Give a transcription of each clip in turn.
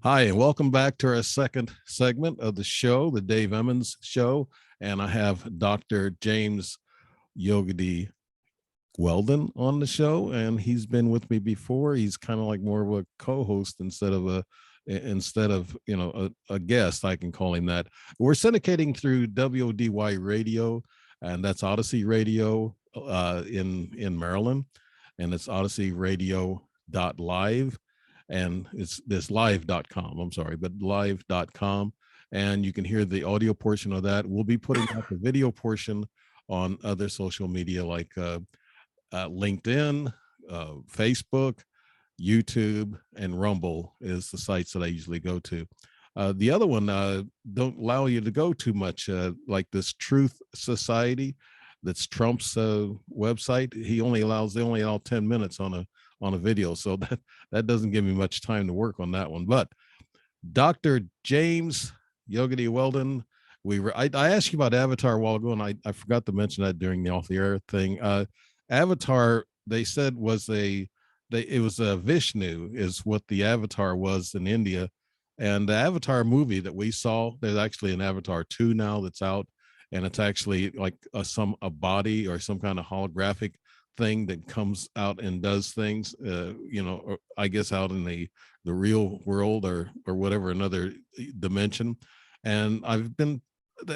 Hi, and welcome back to our second segment of the show, the Dave Emmons Show. And I have Dr. James Yoghadi Weldon on the show, and he's been with me before. He's kind of like more of a co-host instead of a guest. I can call him that. We're syndicating through WODY Radio, and that's Odyssey Radio in Maryland, and it's Odyssey Radio.live. And it's this live.com, I'm sorry, but live.com. And you can hear the audio portion of that. We'll be putting out the video portion on other social media like LinkedIn, Facebook, YouTube, and Rumble is the sites that I usually go to. The other one don't allow you to go too much, like this Truth Society. That's Trump's website. They only allow 10 minutes on a video, so that doesn't give me much time to work on that one. But Dr. James Yoghadi Weldon, I asked you about Avatar a while ago, and I forgot to mention that during the off the air thing. Avatar, they said it was a Vishnu is what the Avatar was in India, and the Avatar movie that we saw, there's actually an Avatar 2 now that's out, and it's actually like a body or some kind of holographic thing that comes out and does things, or I guess out in the real world or whatever, another dimension. And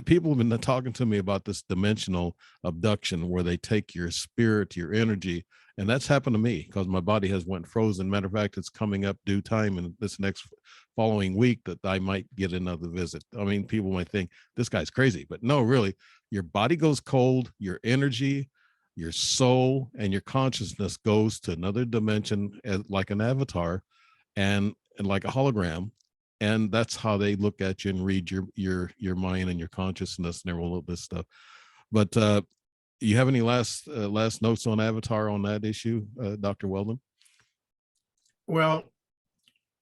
people have been talking to me about this dimensional abduction where they take your spirit, your energy, and that's happened to me because my body has went frozen. Matter of fact, it's coming up due time in this next following week that I might get another visit. I mean, people might think this guy's crazy, but no, really, your body goes cold, your energy, your soul, and your consciousness goes to another dimension like an avatar and like a hologram. And that's how they look at you and read your mind and your consciousness and all of this stuff. But you have any last notes on Avatar on that issue, Dr. Weldon? Well,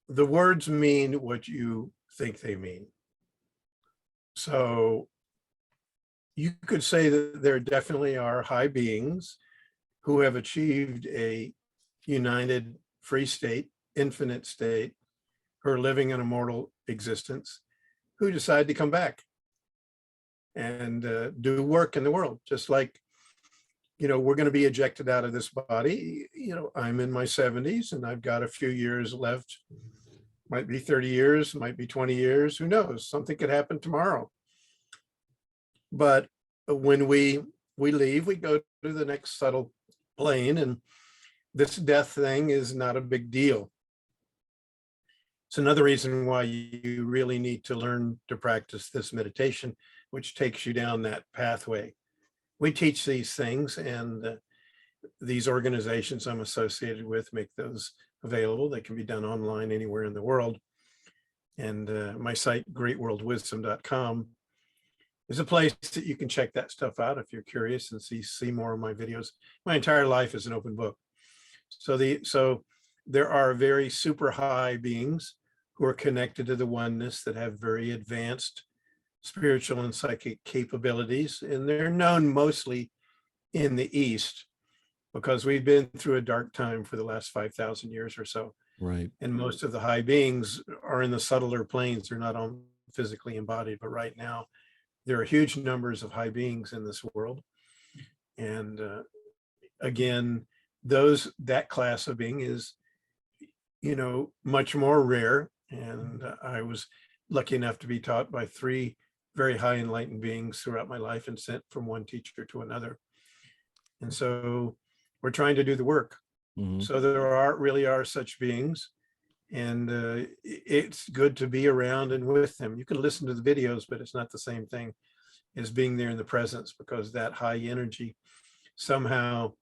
the words mean what you think they mean. So you could say that there definitely are high beings who have achieved a united, free state, infinite state, who are living an immortal existence, who decide to come back and do work in the world. Just like, we're going to be ejected out of this body. I'm in my 70s and I've got a few years left. Might be 30 years, might be 20 years, who knows? Something could happen tomorrow. But when we leave, we go to the next subtle plane, and this death thing is not a big deal. It's another reason why you really need to learn to practice this meditation, which takes you down that pathway. We teach these things, and these organizations I'm associated with make those available. They can be done online anywhere in the world. And my site, greatworldwisdom.com, is a place that you can check that stuff out if you're curious and see more of my videos. My entire life is an open book. So there are very super high beings who are connected to the oneness that have very advanced spiritual and psychic capabilities. And they're known mostly in the East because we've been through a dark time for the last 5,000 years or so. Right. And most of the high beings are in the subtler planes. They're not physically embodied, but right now there are huge numbers of high beings in this world. And again, that class of being is, much more rare. And I was lucky enough to be taught by 3 very high enlightened beings throughout my life and sent from one teacher to another. And so we're trying to do the work. Mm-hmm. So there really are such beings, and it's good to be around and with them. You can listen to the videos, but it's not the same thing as being there in the presence, because that high energy somehow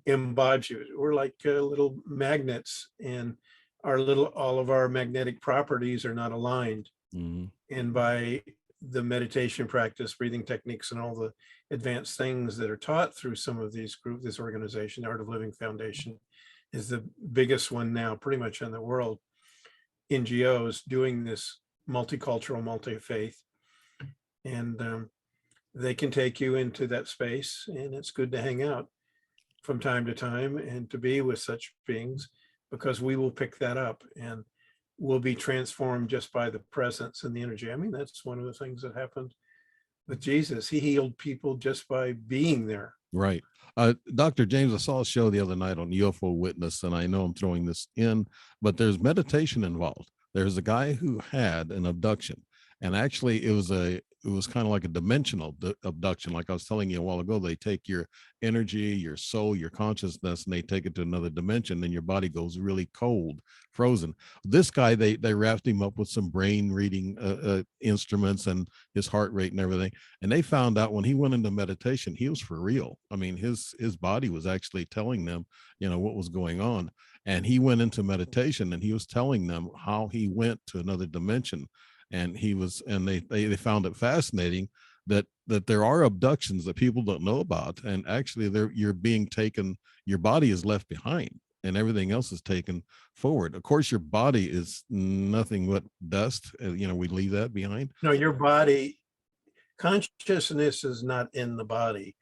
imbibes you. We're like little magnets, and all of our magnetic properties are not aligned. Mm-hmm. And by the meditation practice, breathing techniques, and all the advanced things that are taught through some of these groups, this organization, the Art of Living Foundation, is the biggest one now pretty much in the world. NGOs doing this multicultural, multi-faith, and they can take you into that space, and it's good to hang out from time to time and to be with such beings, because we will pick that up. And will be transformed just by the presence and the energy. I mean, that's one of the things that happened with Jesus. He healed people just by being there. Right. Dr. James, I saw a show the other night on UFO Witness, and I know I'm throwing this in, but there's meditation involved. There's a guy who had an abduction, and actually it was kind of like a dimensional abduction. Like I was telling you a while ago, they take your energy, your soul, your consciousness, and they take it to another dimension, and your body goes really cold, frozen. This guy, they wrapped him up with some brain reading instruments and his heart rate and everything. And they found out when he went into meditation, he was for real. I mean, his body was actually telling them, what was going on. And he went into meditation and he was telling them how he went to another dimension. And they found it fascinating that there are abductions that people don't know about. And actually you're being taken, your body is left behind and everything else is taken forward. Of course, your body is nothing but dust. We leave that behind. No, your body, consciousness is not in the body.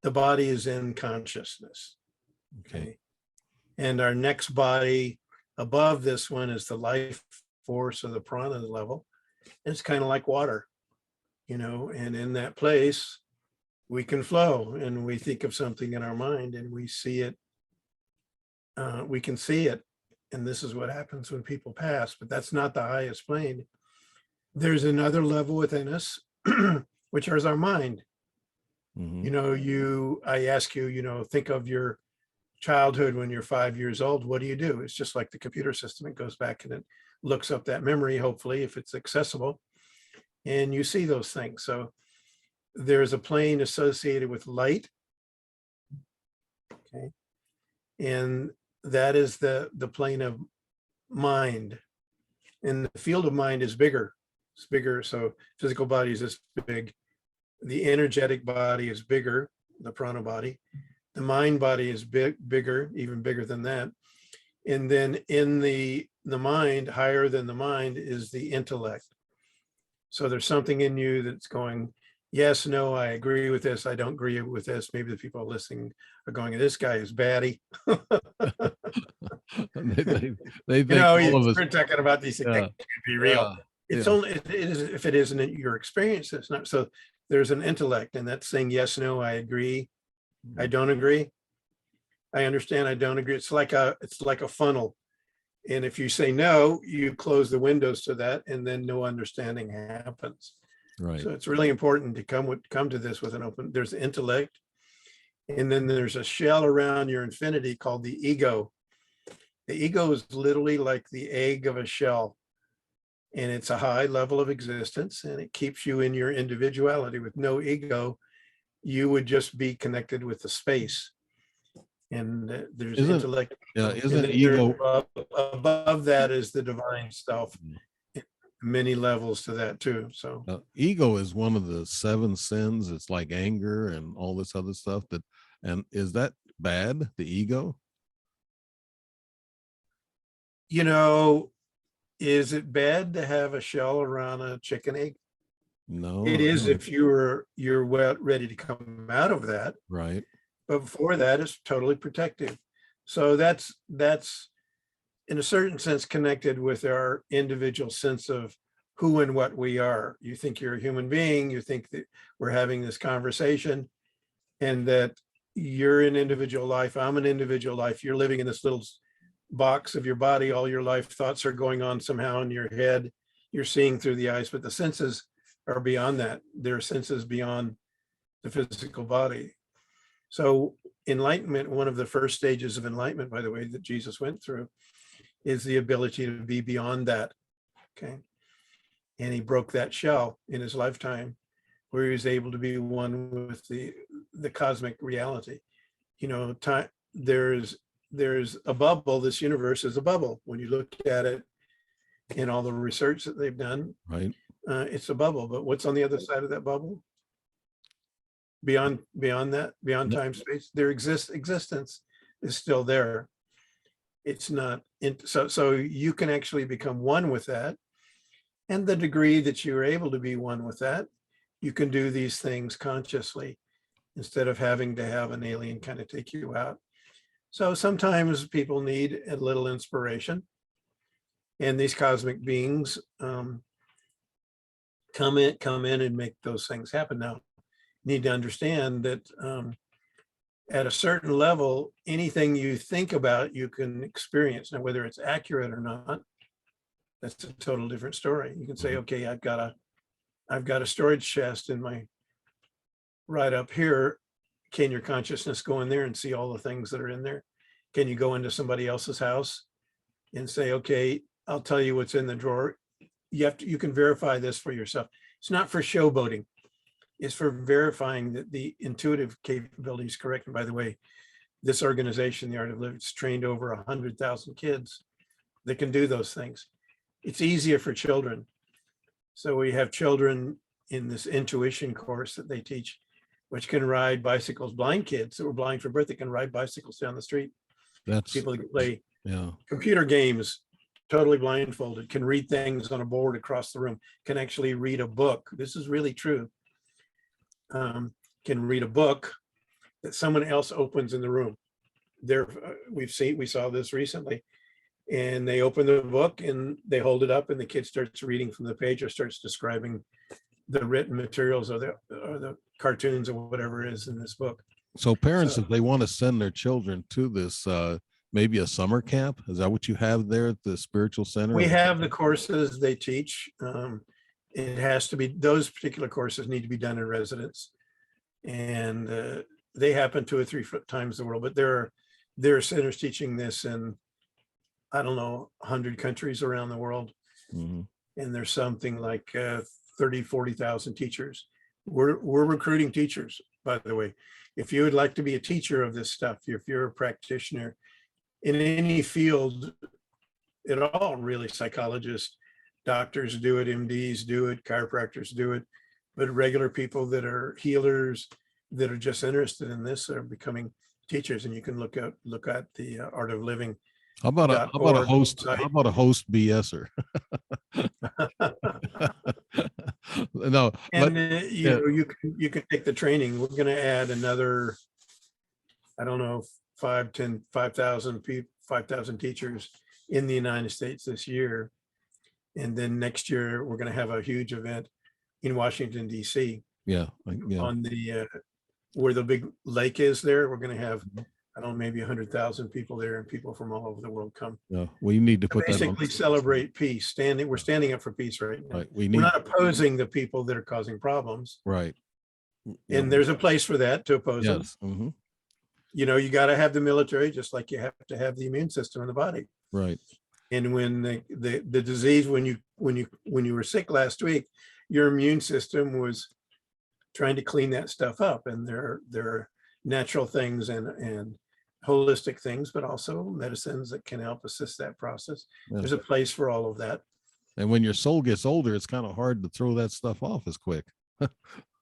The body is in consciousness. Okay. And our next body above this one is the life force of the prana level. And it's kind of like water, and in that place we can flow, and we think of something in our mind and we see it. We can see it. And this is what happens when people pass, but that's not the highest plane. There's another level within us, which is our mind. Mm-hmm. I ask you, think of your childhood when you're 5 years old. What do? It's just like the computer system. It goes back and it looks up that memory, hopefully, if it's accessible, and you see those things. So there's a plane associated with light. Okay. And that is the plane of mind. And the field of mind is bigger. It's bigger. So physical body is this big. The energetic body is bigger, the prana body. The mind body is bigger, even bigger than that. And then in the mind, higher than the mind, is the intellect. So there's something in you that's going, yes, no, I agree with this, I don't agree with this. Maybe the people listening are going, this guy is batty. they think all of us. We're talking about these things. Yeah, That can't be real. yeah, It's yeah. only, it is, if it isn't your experience, it's not. So there's an intellect, and that's saying yes, no, I agree, I don't agree, I understand, I don't agree. It's like a funnel. And if you say no, you close the windows to that, and then no understanding happens. Right. So it's really important to come to this with an open. There's the intellect, and then there's a shell around your infinity called the ego. The ego is literally like the egg of a shell, and it's a high level of existence, and it keeps you in your individuality. With no ego, you would just be connected with the space. And there's intellect. Isn't ego above that is the divine self. Many levels to that too. So ego is one of the 7 sins. It's like anger and all this other stuff. And is that bad, the ego? Is it bad to have a shell around a chicken egg? No, it is if you're well ready to come out of that. Right. But before that, it's totally protective. So that's in a certain sense connected with our individual sense of who and what we are. You think you're a human being, you think that we're having this conversation, and that you're an individual life, I'm an individual life, you're living in this little box of your body, all your life thoughts are going on somehow in your head, you're seeing through the eyes, but the senses are beyond that. There are senses beyond the physical body. So enlightenment, one of the first stages of enlightenment, by the way, that Jesus went through, is the ability to be beyond that. Okay. And he broke that shell in his lifetime, where he was able to be one with the cosmic reality. Time, there's a bubble. This universe is a bubble. When you look at it in all the research that they've done, right, it's a bubble. But what's on the other side of that bubble? Beyond that, beyond time, space, there existence is still there. It's not so you can actually become one with that, and the degree that you're able to be one with that, you can do these things consciously instead of having to have an alien kind of take you out. So sometimes people need a little inspiration, And these cosmic beings come in and make those things happen. Now, you need to understand that at a certain level, anything you think about, you can experience. Now, whether it's accurate or not, that's a total different story. You can say, okay, I've got a storage chest in my right up here. Can your consciousness go in there and see all the things that are in there? Can you go into somebody else's house and say, okay, I'll tell you what's in the drawer? You can verify this for yourself. It's not for showboating. It's for verifying that the intuitive capability is correct. And by the way, this organization, the Art of Living, has trained over 100,000 kids that can do those things. It's easier for children. So we have children in this intuition course that they teach, which can ride bicycles. Blind kids that were blind from birth, they can ride bicycles down the street. That's people that can play yeah. computer games totally blindfolded, can read things on a board across the room, can actually read a book. This is really true. Can read a book that someone else opens in the room. We saw this recently, and they open the book and they hold it up, and the kid starts reading from the page or starts describing the written materials or the cartoons or whatever it is in this book. So parents, if they want to send their children to this, maybe a summer camp, is that what you have there at the spiritual center? We have the courses they teach. It has to be, those particular courses need to be done in residence, and they happen 2 or 3 times the world, but there are centers teaching this in, I don't know, 100 countries around the world. Mm-hmm. And there's something like 30, 40,000 teachers. We're recruiting teachers, by the way. If you would like to be a teacher of this stuff, if you're a practitioner in any field at all, really, psychologists, doctors do it, MDs do it, chiropractors do it, but regular people that are healers that are just interested in this are becoming teachers. And you can look at the Art of Living. How about a host BSer? No, and you can take the training. We're going to add another, I don't know, 5,000 teachers in the United States this year. And then next year, we're going to have a huge event in Washington, D.C. On the where the big lake is there. We're going to have, I don't know, maybe 100,000 people there, and people from all over the world come. Yeah, we need to put basically celebrate peace. We're standing up for peace right now. Right. We're not opposing the people that are causing problems. Right. And there's a place for that, to oppose them. Mm-hmm. You know, you got to have the military, just like you have to have the immune system in the body. Right. And when the disease, when you were sick last week, your immune system was trying to clean that stuff up. And there are natural things and holistic things, but also medicines that can help assist that process. Yeah. There's a place for all of that. And when your soul gets older, it's kind of hard to throw that stuff off as quick.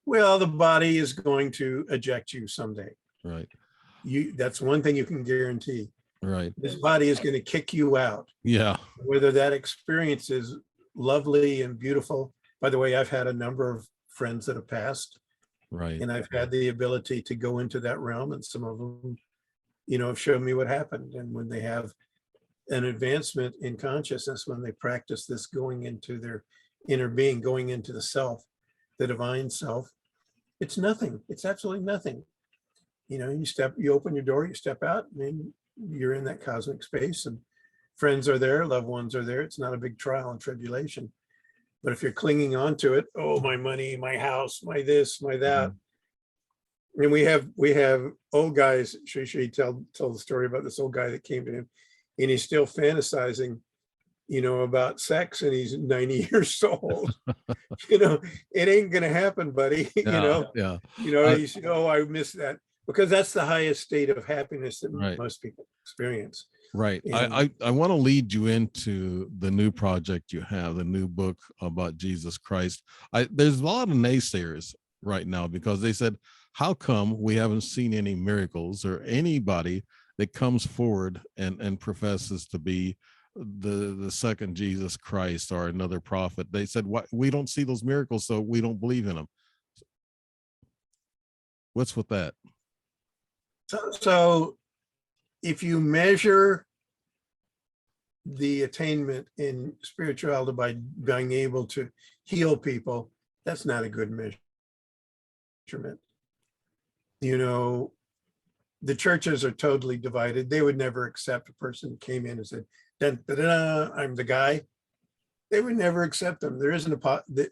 Well, the body is going to eject you someday. Right. That's one thing you can guarantee. Right. This body is going to kick you out. Yeah. Whether that experience is lovely and beautiful. By the way, I've had a number of friends that have passed. Right. And I've had the ability to go into that realm, and some of them, have showed me what happened. And when they have an advancement in consciousness, when they practice this, going into their inner being, going into the self, the divine self, it's nothing. It's absolutely nothing. You open your door, you step out, and you're in that cosmic space, and friends are there, loved ones are there. It's not a big trial and tribulation. But if you're clinging on to it, oh, my money, my house, my this, my that. Mm-hmm. And we have old guys. Should tell the story about this old guy that came to him, and he's still fantasizing, about sex, and he's 90 years old. It ain't gonna happen, buddy. Yeah. You say, oh, I missed that, because that's the highest state of happiness that most people experience. Right. And I want to lead you into the new project you have, the new book about Jesus Christ. There's a lot of naysayers right now, because they said, how come we haven't seen any miracles or anybody that comes forward and professes to be the second Jesus Christ or another prophet? They said, what, we don't see those miracles, so we don't believe in them. What's with that? So if you measure the attainment in spirituality by being able to heal people, that's not a good measurement. You know, the churches are totally divided. They would never accept a person who came in and said, dun, da, da, da, I'm the guy. They would never accept them. There isn't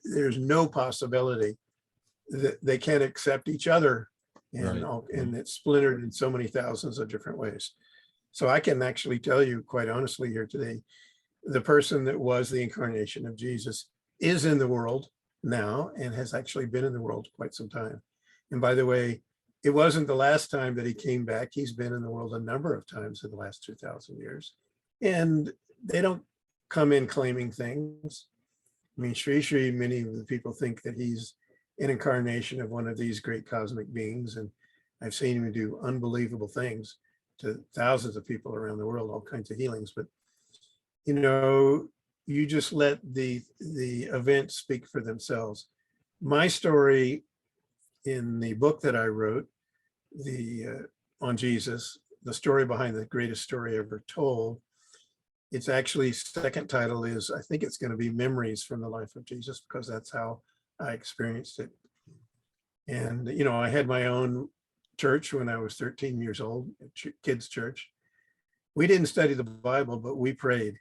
there's no possibility that they can't accept each other, and Right. and it's splintered in so many thousands of different ways. So I can actually tell you quite honestly here today, the person that was the incarnation of Jesus is in the world now and has actually been in the world quite some time. And by the way, it wasn't the last time that he came back. He's been in the world a number of times in the last 2,000 years. And they don't come in claiming things. I mean, Sri Sri, many of the people think that he's an incarnation of one of these great cosmic beings. And I've seen him do unbelievable things to thousands of people around the world, all kinds of healings. But, you know, you just let the events speak for themselves. My story in the book that I wrote, on Jesus, the story behind the greatest story ever told, it's actually, second title is, I think it's going to be Memories from the Life of Jesus, because that's how I experienced it. And, you know, I had my own church when I was 13 years old, kids' church. We didn't study the Bible, but we prayed.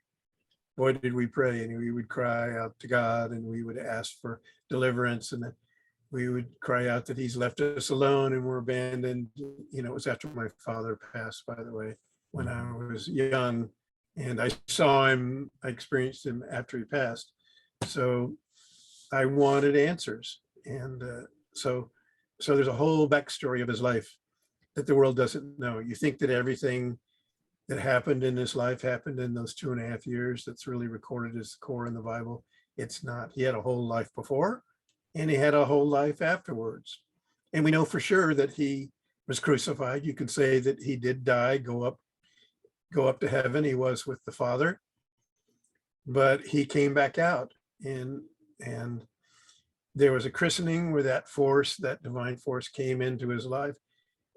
Boy, did we pray. And we would cry out to God, and we would ask for deliverance, and we would cry out that he's left us alone and we're abandoned. You know, it was after my father passed, by the way, when I was young, and I saw him, I experienced him after he passed. So I wanted answers. And so there's a whole backstory of his life that the world doesn't know. You think that everything that happened in his life happened in those 2.5 years that's really recorded as the core in the Bible. It's not. He had a whole life before, and he had a whole life afterwards. And we know for sure that he was crucified. You can say that he did die, go up to heaven. He was with the Father, but he came back out, and there was a christening where that force, that divine force, came into his life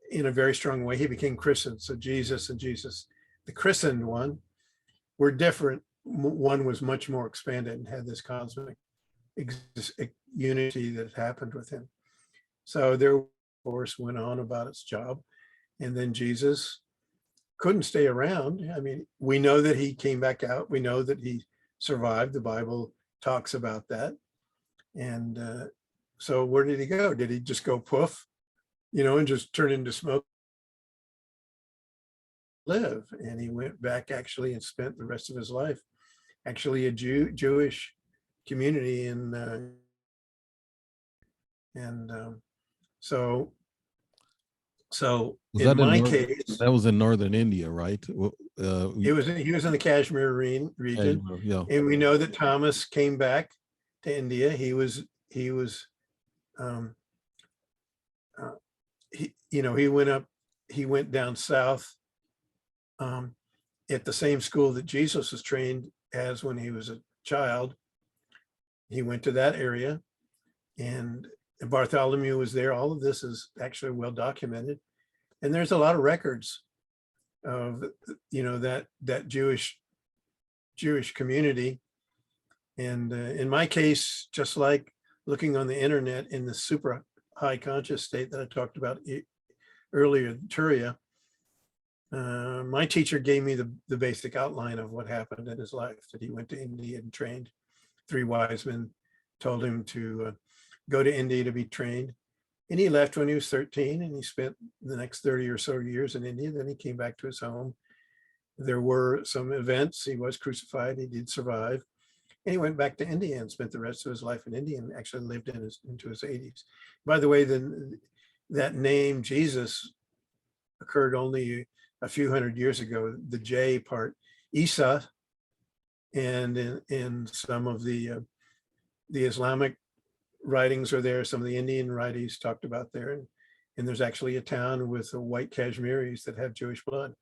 in a very strong way. He became christened. So Jesus and Jesus, the christened one, were different. One was much more expanded and had this cosmic unity that happened with him. So their force went on about its job. And then Jesus couldn't stay around. I mean, we know that he came back out. We know that he survived. The Bible talks about that. And so where did he go? Did he just go poof, you know, and just turn into smoke? Live. And he went back actually and spent the rest of his life, actually a Jewish community in so Was in that in my northern? case, That was in northern India, right? he was in the Kashmir region, Yeah. and we know that Thomas came back to India. He um, he went down south at the same school that Jesus was trained as when he was a child. He went to that area, and Bartholomew was there. All of this is actually well documented, and there's a lot of records of, you know, that Jewish community. And in my case, just like looking on the internet in the super high conscious state that I talked about earlier, Turiya, my teacher gave me the basic outline of what happened in his life, that he went to India and trained. 3 wise men told him to go to India to be trained. And he left when he was 13, and he spent the next 30 or so years in India. Then he came back to his home. There were some events. He was crucified. He did survive. And he went back to India and spent the rest of his life in India, and actually lived into his 80s. By the way, that name Jesus occurred only a few hundred years ago. The J part, Isa, and in some of the Islamic writings are there. Some of the Indian writings talked about there. And there's actually a town with white Kashmiris that have Jewish blood.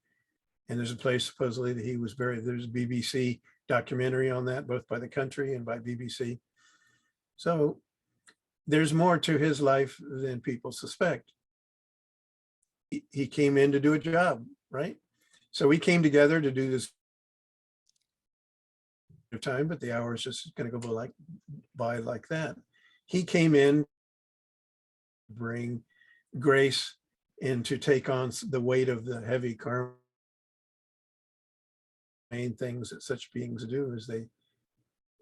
And there's a place supposedly that he was buried. There's a BBC documentary on that, both by the country and by BBC. So there's more to his life than people suspect. He came in to do a job, right? So we came together to do this of time, but the hour is just going to go by like that. He came in to bring grace and to take on the weight of the heavy karma. Main things that such beings do is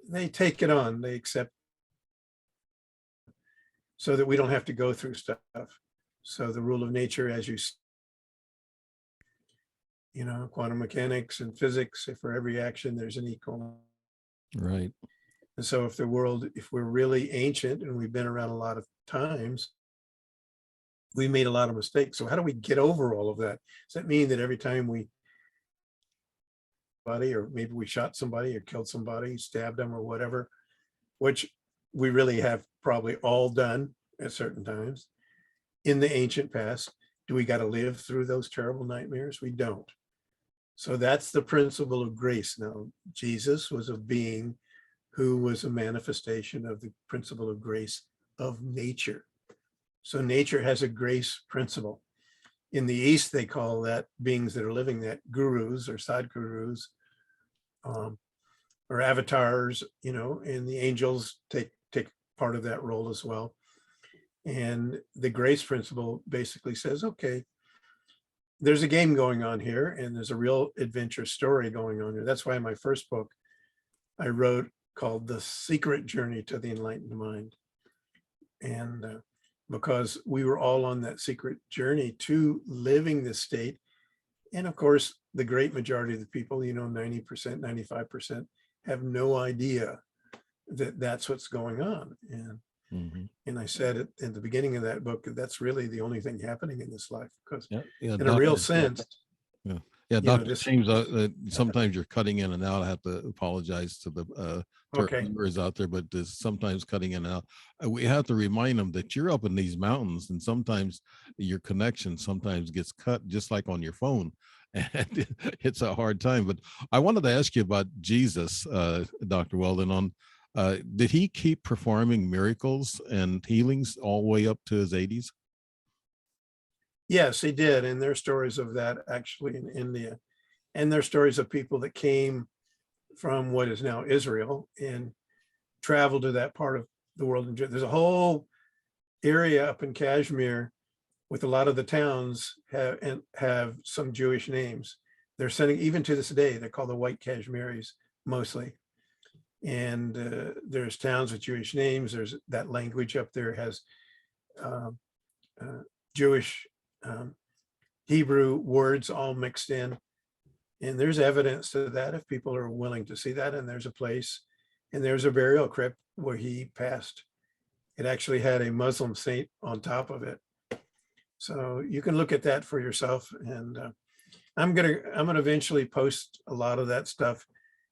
they take it on, they accept, so that we don't have to go through stuff. So the rule of nature, as quantum mechanics and physics, for every action there's an equal. Right. And so if we're really ancient and we've been around a lot of times, we made a lot of mistakes. So how do we get over all of that? Does that mean that every time or maybe we shot somebody or killed somebody, stabbed them or whatever, which we really have probably all done at certain times in the ancient past, do we got to live through those terrible nightmares? We don't. So that's the principle of grace. Now, Jesus was a being who was a manifestation of the principle of grace of nature. So nature has a grace principle. In the East, they call that beings that are living that gurus or sadgurus, or avatars, and the angels take part of that role as well. And the grace principle basically says, okay, there's a game going on here, and there's a real adventure story going on here. That's why my first book I wrote called The Secret Journey to the Enlightened Mind. And because we were all on that secret journey to living this state. And of course, the great majority of the people, 90%, 95% have no idea that that's what's going on. And I said it in the beginning of that book, that's really the only thing happening in this life, because in a real sense. Yeah, Dr. James, sometimes you're cutting in and out. I have to apologize to the viewers out there, but there's sometimes cutting in and out. We have to remind them that you're up in these mountains, and sometimes your connection sometimes gets cut, just like on your phone, and it's a hard time. But I wanted to ask you about Jesus, Dr. Weldon. Did he keep performing miracles and healings all the way up to his 80s? Yes, he did. And there's stories of that actually in India. And there's stories of people that came from what is now Israel and traveled to that part of the world. There's a whole area up in Kashmir with a lot of the towns have some Jewish names. They're sending, even to this day, they're called the White Kashmiris mostly. And there's towns with Jewish names. There's that language up there has Jewish Hebrew words all mixed in. And there's evidence to that if people are willing to see that. And there's a place, and there's a burial crypt where he passed. It actually had a Muslim saint on top of it. So you can look at that for yourself. And I'm gonna eventually post a lot of that stuff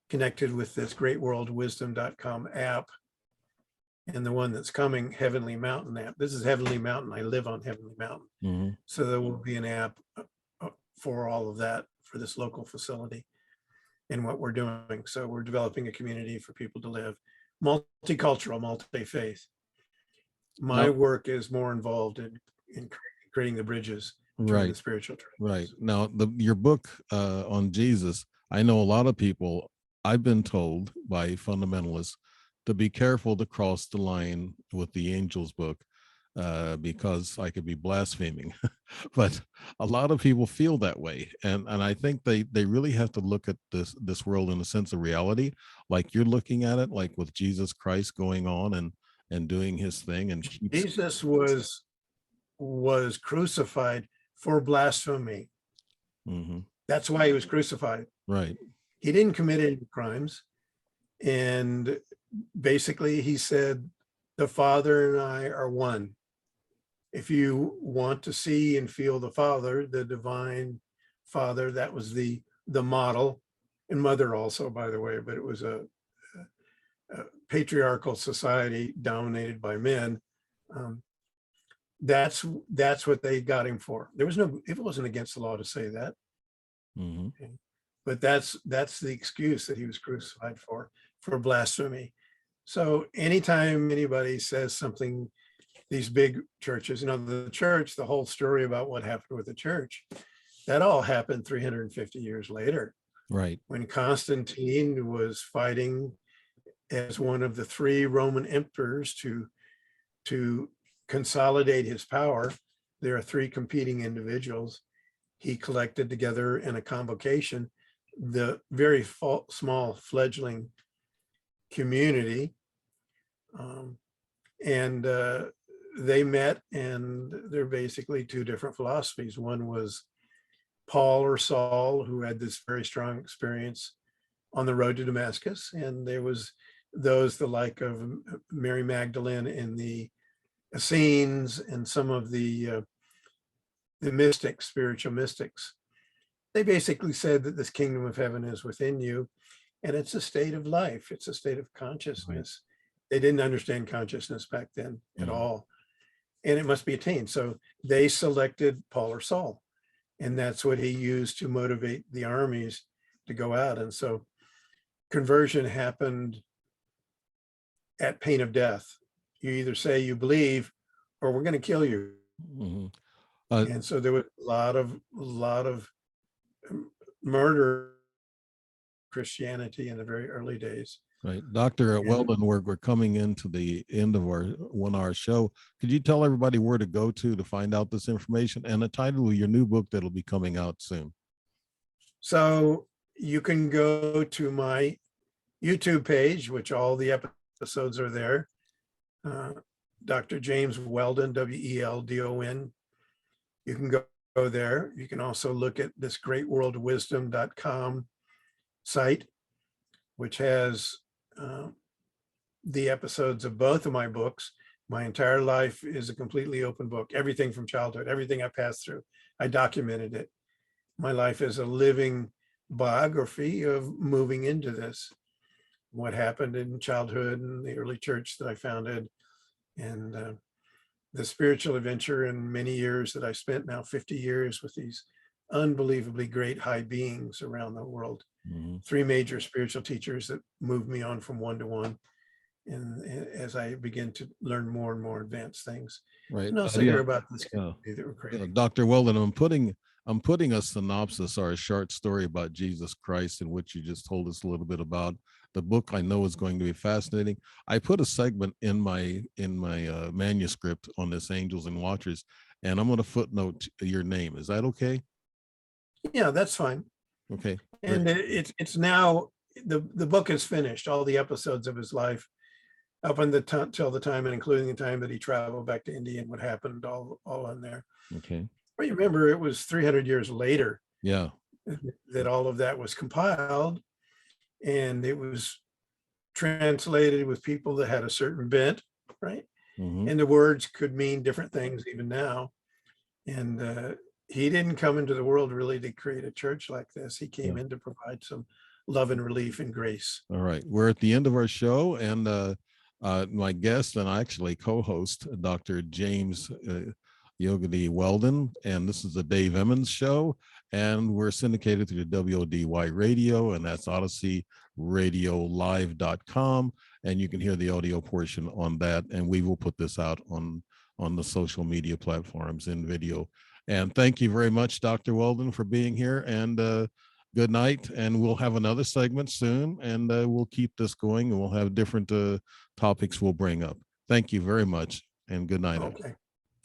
connected with this greatworldwisdom.com app. And the one that's coming, Heavenly Mountain app. This is Heavenly Mountain. I live on Heavenly Mountain. Mm-hmm. So there will be an app for all of that for this local facility and what we're doing. So we're developing a community for people to live multicultural, multi-faith. My work is more involved in creating the bridges between the spiritual traditions. Right. Now, your book on Jesus, I know a lot of people, I've been told by fundamentalists, to be careful to cross the line with the Angel's book because I could be blaspheming. But a lot of people feel that way. And I think they really have to look at this world in a sense of reality, like you're looking at it, like with Jesus Christ going on and doing his thing. And Jesus was crucified for blasphemy. Mm-hmm. That's why he was crucified. Right. He didn't commit any crimes. And basically he said, the Father and I are one. If you want to see and feel the Father, the divine Father, that was the model, and mother also, by the way, but it was a patriarchal society dominated by men. That's what they got him for. It wasn't against the law to say that. Mm-hmm. Okay. But that's the excuse that he was crucified for blasphemy. So anytime anybody says something, these big churches, the church, the whole story about what happened with the church, that all happened 350 years later. Right. When Constantine was fighting as one of the three Roman emperors to consolidate his power, there are three competing individuals. He collected together in a convocation the very small fledgling community, and they met, and they're basically two different philosophies. One was Paul or Saul, who had this very strong experience on the road to Damascus, and there was those the like of Mary Magdalene and the Essenes and some of the mystics, spiritual mystics. They basically said that this kingdom of heaven is within you, and it's a state of life. It's a state of consciousness. They didn't understand consciousness back then at all, and it must be attained. So they selected Paul or Saul, and that's what he used to motivate the armies to go out. And so conversion happened at pain of death. You either say you believe, or we're going to kill you. And so there was a lot of murder Christianity in the very early days. Right. Dr. Weldon, we're coming into the end of our 1 hour show. Could you tell everybody where to go to find out this information and the title of your new book that'll be coming out soon? So you can go to my YouTube page, which all the episodes are there. Dr. James Weldon, Weldon. You can go there. You can also look at this greatworldwisdom.com site, which has the episodes of both of my books. My entire life is a completely open book. Everything from childhood, everything I passed through, I documented it. My life is a living biography of moving into this, what happened in childhood and the early church that I founded, and the spiritual adventure in many years that I spent, now 50 years, with these unbelievably great high beings around the world. Three major spiritual teachers that moved me on from one to one. And as I begin to learn more and more advanced things. Right. And I'll say here about this community that we're creating. Dr. Weldon, I'm putting a synopsis or a short story about Jesus Christ, in which you just told us a little bit about. The book I know is going to be fascinating. I put a segment in my manuscript on this Angels and Watchers, and I'm going to footnote your name. Is that okay? Yeah, that's fine. Okay. And it's now, the book is finished, all the episodes of his life up until the time, and including the time that he traveled back to India and what happened, all on there. Okay. But you remember, it was 300 years later. Yeah. That all of that was compiled, and it was translated with people that had a certain bent, right? And the words could mean different things even now. And he didn't come into the world really to create a church like this. He came in to provide some love and relief and grace. All right. We're at the end of our show, and my guest and actually co-host, Dr. James Yoghadi Weldon, and this is the Dave Emmons Show, and we're syndicated through the WODY radio, and that's odyssey.radiolive.com, and you can hear the audio portion on that, and we will put this out on the social media platforms in video. And thank you very much, Dr. Weldon, for being here, and good night. And we'll have another segment soon, and we'll keep this going, and we'll have different topics we'll bring up. Thank you very much, and good night. Okay.